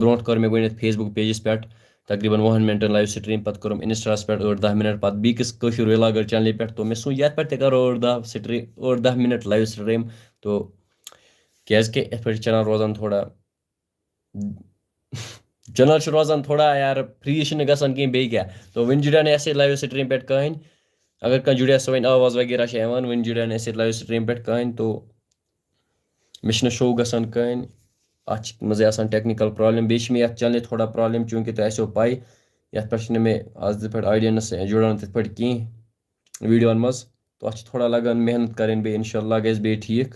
Brought कर मे गो Facebook pages पे तकरीबन 10 मिनटन लाइव स्ट्रीम पत करूँ इंस्टास पे 8-10 मिनट पत बीकिस कशर व्लॉगर चैनल पे तो मे सो ये पे करो 8-10 मिनट लाइव स्ट्रीम तो क्या पे चैनल रोजान थोड़ा चैनल रोजान थोड़ा यार फ्री गसान कहीं बे क्या तो वन जुड़ा ऐसे लाइव स्ट्रीम पे कहें अगर कह जुड़ा सो वन आवाज वगैरह वन जुड़ा ऐसे लाइव स्ट्रीम पे कहें तो मे शो गसान कहें अत मजे टेक्निकल प्रॉब्लम बेच मे चैनल थोड़ा प्रॉब्लम चूंकि तो आसो पाई ये पे मे आज पे ऑडियंस जुड़ान तथ पे कहीं वीडियो मज तो अत थोड़ा लगान मेहनत करें बे इंशाल्लाह गज बे ठीक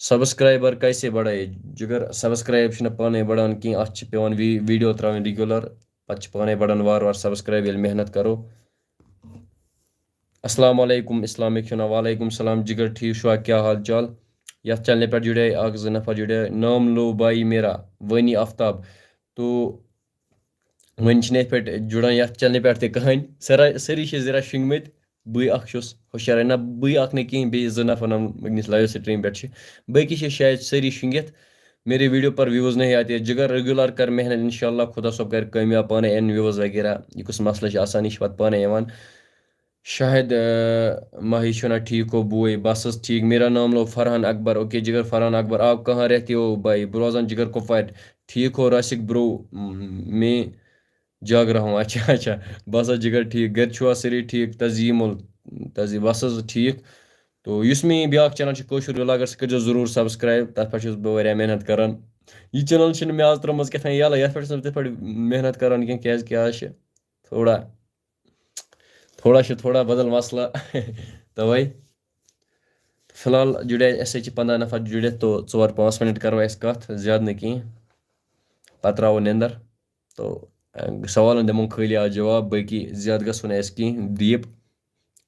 सब्सक्राइबर कैसे बढ़ाए जिगर सब्सक्राइब पाने बढ़ान कहीं अत पेवान वीडियो त्रावन रेगुलर पे पाने बढ़ान वार वार सब्सक्राइब ये मेहनत करो अस्सलाम वालेकुम इस्लामिक वालेकुम सलाम जिगर ठीक छुआ क्या हाल चाल यथ चैनल पे जुड़े एक नफर जुड़े नाम लो भाई मेरा वनी आफ्ताब तो वन पे जुड़ान यथ चैनल पे तहन सरी जरा शिंगमत बस होशियार ना बख ना कहीं बे नफर वनस लाइव स्ट्रीम पे बाकी शायद सरी शिंगित मेरे वीडियो पर व्यूज़ नहीं आते जिगर रेगुलर कर मेहनत इंशाल्लाह खुदा सब कर कामयाब पाने एन व्यूज़ वगैरह यह कुछ मसला आसान यह पे पाने शायद माही छुना ठीक हो बुए बस ठीक मेरा नाम लो फरहान अकबर ओके जिगर फरहान अकबर आप कहाँ रहते हो भाई ब्रोजन जिगर कुपवार ठीक हो राशिक ब्रो मैं जाग रहा हूँ अच्छा अच्छा बस जिगर ठीक घर छुआ सरी ठीक तजीमुल तजीम बस ठीक तो इस में ब्या चैनल कशर व्लॉगर सह कर जरूर सब्सक्राइब तथ पे बह मेहनत करान यह चैनल मे आज त्रुम क्या ये ये पे मेहनत करान क्या थोड़ा थोड़ा बदल मसला तवै फिलहाल जुड़े अस 15 नफर जुड़े तो 4-5 मिनट करो अस कत ज्यादा न कहीं पे त्रो नंदर तो सवाल दिमो खाली आज जवाब बाकी ज्यादा गो ना कहीं डीप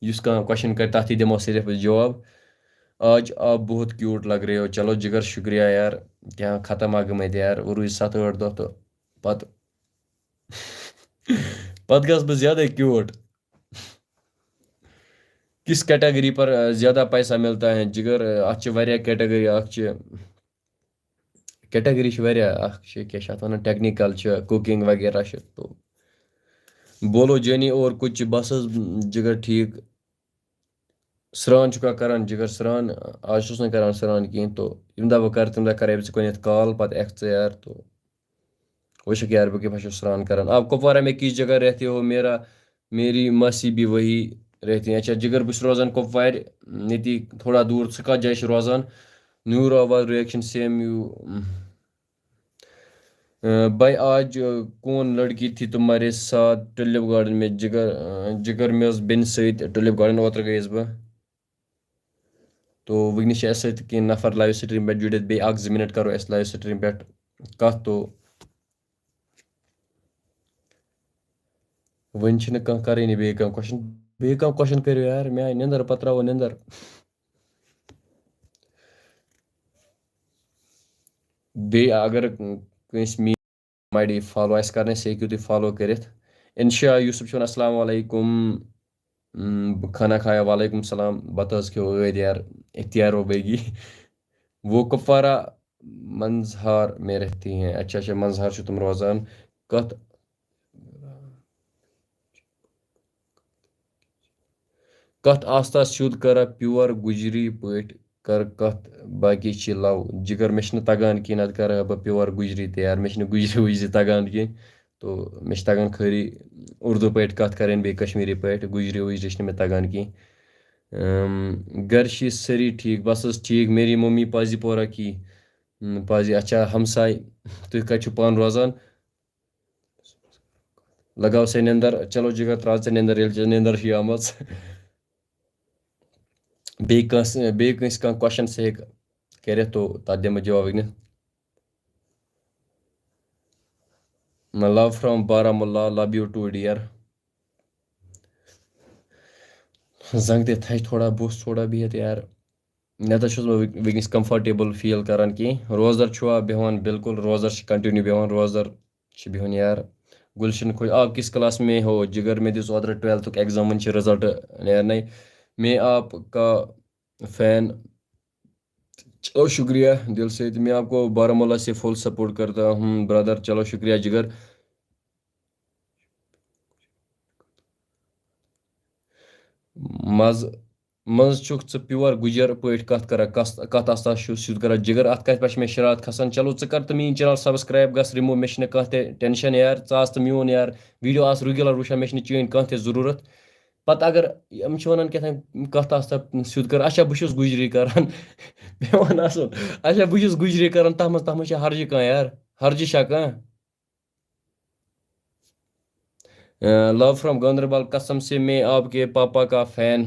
इस क्वेश्चन कर तथ दिमो सिर्फ जवाब आज आप बहुत क्यूट लग रहे हो चलो जिगर शुक्रिया यार क्या खत्म आ गए यार रूज 7-8 दो तो पत पत गस बह ज्यादा क्यूट किस कैटेगरी पर ज़्यादा पैसा मिलता है जिगर अच कैटेगरी कैटेगरी क्या वन टेक्निकल कुकिंग वगैरह तो बोलो जनी और कुछ बस जिगर ठीक स्रान चुका करान जिगर स्रान आज ना करान स्रान कहीं तो यम दह कर तम दह कर कॉल पत यार तो वशक यार बह कह स्रान करान आप कुपवारा में किस जगह रहते हो मेरी मासी भी वही रहती हैं अच्छा जिगर बस रोजान कुपवार नीति थोड़ा दूर स कत जाए रोजान न्यूर आवाज रिएक्शन सेम यू भाई आज कौन लड़की थी तुम्हारे साथ टुलिप गार्डन में जिगर में बिन सत टुलिप गार्डन ओतर गयस बह तो वनस कह नफर लाइव स्ट्रीम पे जुड़ित बे 1-2 मिनट करो अस लाइव स्ट्रीम पे कत तो वन कह कर बे क्वेश्चन करो यार मे आई नंदर पत त्रो नंदर बे अगर कंस मी आईडी फॉलो आस कर सह हेकू तुम फॉलो कर इंशा यूसुफ अस्सलाम वालेकुम खाना खाया वालेकुम सलाम बत खो यार इख्तियार हो बेगी वो कुपवारा मंजहार में रहती हैं अच्छा अच्छा मंजहार तुम रोजान कत कत आस्ता शुद्ध करा प्योर गुजरी पट कर कत बाकी लव जिगर मे तगान कह नत कर बह प्योर गुजरी तैयार मे गुजरी वुजरी तगान कह तो मे तगान खरी उर्दू पे कत करें बे कश्मीरी पे गुजरी वुजरी मे तगान कह घर सरी ठीक बस ठीक मेरी मम्मी पाजी पोरा की पाजी अच्छा हमसाय तुम कत पान रोजान लगाव से नंदर चलो जिगर त्रा नंदर ये नंदर आम बेस क्वेश्चन से कर तो तथ दिम जवाब one love from Baramulla love you too dear जंग ते थ थोड़ा बहुत थोड़ा बिहत यार न तो वनस कंफर्टेबल फील करान कह रोजर छुआ बेहान बिल्कुल रोजर कंटिन्यू बेहान रोजर बेहान यार गुलशन खुश आप किस क्लास में हो जिगर में दिस ओतर 12th एग्जाम रिजल्ट नेरने मैं आपका फैन चलो शुक्रिया दिल से, मैं आपको बारामूला से फुल सपोर्ट करता हूँ ब्रदर। चलो शुक्रिया जिगर। मज मज छुक च प्योर गुजर पट कत कर कत आसा शुद्ध कर जिगर अत कत पे शरात खसान। चलो कर तो मीन चैनल सब्सक्राइब गस रिमूव मे कह टेंशन यार च तो मीन यार वीडियो आस रेगुलर वुचान मे चेन कह जरूरत पत अगर यम वन क्या कत शुद्ध कर अच्छा बहुत गुजरी कर मे वन अच्छा बहुत गुजरी कर तथ मज हर्ज कह यार हर्ज कह लव फ्रॉम गांधरबल। कसम से मैं आपके पापा का फैन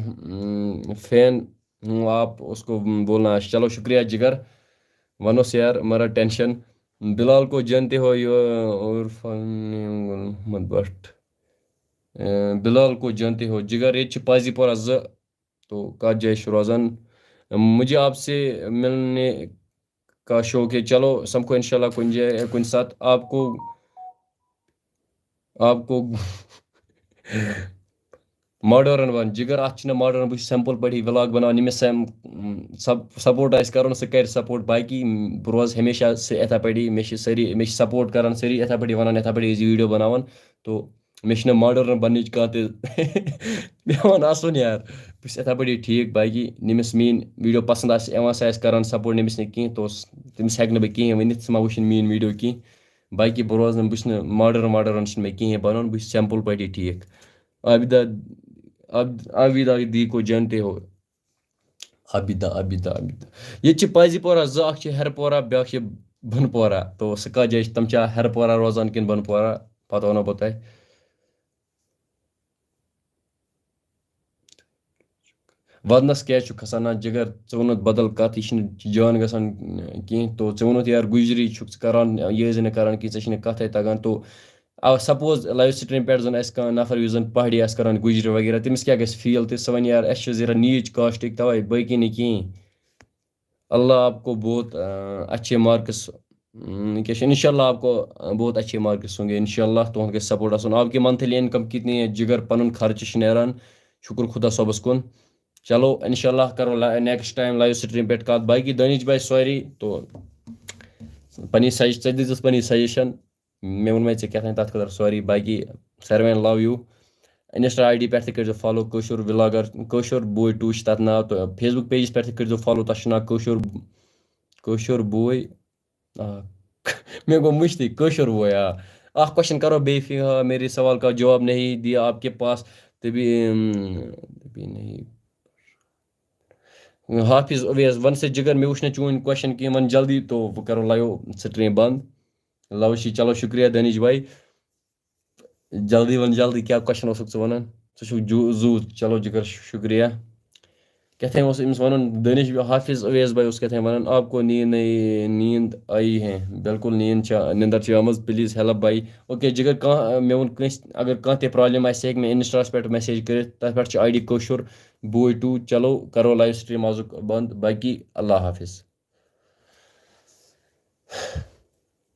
हूँ, आप उसको बोलना है। चलो शुक्रिया जिगर। वनोस यार मरा टेंशन। बिलाल को जानते हो यो और मोहम्मद भट्ट। बिलाल को जानते हो जिगर, ये पाजीपोरा तो कत जाए रोजान। मुझे आपसे मिलने का शौक है। चलो सबको इंशाल्लाह कुछ कुछ साथ आपको आपको मॉडर्न वन जिगर अत मॉडर्न बस सिंपल पे व्लॉग बनान यमिस सपोर्ट आस कर सह कर सपोर्ट बाकी बह रोज हमेशा इथा पे मे सारी मे सपोर्ट कर सारी इथा पे वन इथा पे वीडियो बनावन तो मे मॉडर्न बन कह मे वन आसन यार बस इथा पे ठीक बाकी नमिस मीन वीडियो पसंद कर सपोर्ट नमिस कहें तो तमिस हेक बह कहें वन मा वुन मीन वीडियो कहें बाकी बह रोज बस मॉडर्न मॉडर्न मे कहें बन बस सिंपल पे ठीक। आबिदा आबिदा दी को जानते हो। आबिदा ये पाजीपोरा हरपोरा ब्या बनपोरा तो सह कत जाए तम हरपोरा रोजान कि बनपोरा पता वनो बह तह। वदनस क्या खसान ना जिगर े बदल कत यह जान गसान कहें तो े यार गुजरी करान ये करान कि े कथ तगान तो सपोज लाइव स्ट्रीम पे जन कह नफर यु पहाड़ी करान गुजरी वगैरह तमिस क्या फील तो सह वन यार जरा नीच कास्टिक तवे बाकी नहीं कहें। अल्लाह आपको बहुत अच्छे मार्क्स क्या इंशाल्लाह आपको बहुत अच्छे मार्क्स होंगे इंशाल्लाह तुहद गई सपोर्ट आसन। आपकी मंथली इनकम कितनी है जिगर पन खर्च नारान शुक्र खुदा सबस कुन। चलो इंशाल्लाह करो नेक्स्ट टाइम लाइव स्ट्रीम पे कत बाकी दानिश भाई सॉरी तो पनी दिस पनी सजेशन मे वो क्या तथ खर सॉरी बाकी सारे love you. Insta I D पे कर फॉलो कशुर व्लागर कशुर बोय टू तथ नाव तो फेसबुक पेजस पे कर फॉलो तथ नाव कशुर बोय मे गो मुश्ती कशुर बोय क्वेश्चन करो बेफी मेरे सवाल का जवाब नहीं दिया आपके पास तभी नहीं। हाफिज अवेज वन से जिगर मे वुन चून क्वेश्चन कह वन जल्दी तो वो करो लाइव स्ट्रीम बंद लवशी। चलो शुक्रिया दानिश भाई जल्दी वन जल्दी क्या क्वेश्चन वन जू चलो जिगर शुक्रिया। क्या अमिस वन दानिश हाफिज अवेज भाई क्या वन आपको नींद आई है बिल्कुल नींदर आमज प्लीज हेल्प भाई। ओके जिगर कह मे वो अगर कह प्रॉब्लम हे मे इंस्टास पे मैसेज कर तथ पे आई डी कशुर बोय टू। चलो करो लाइव स्ट्रीम आजुक बंद बाकी अल्लाह हाफिज।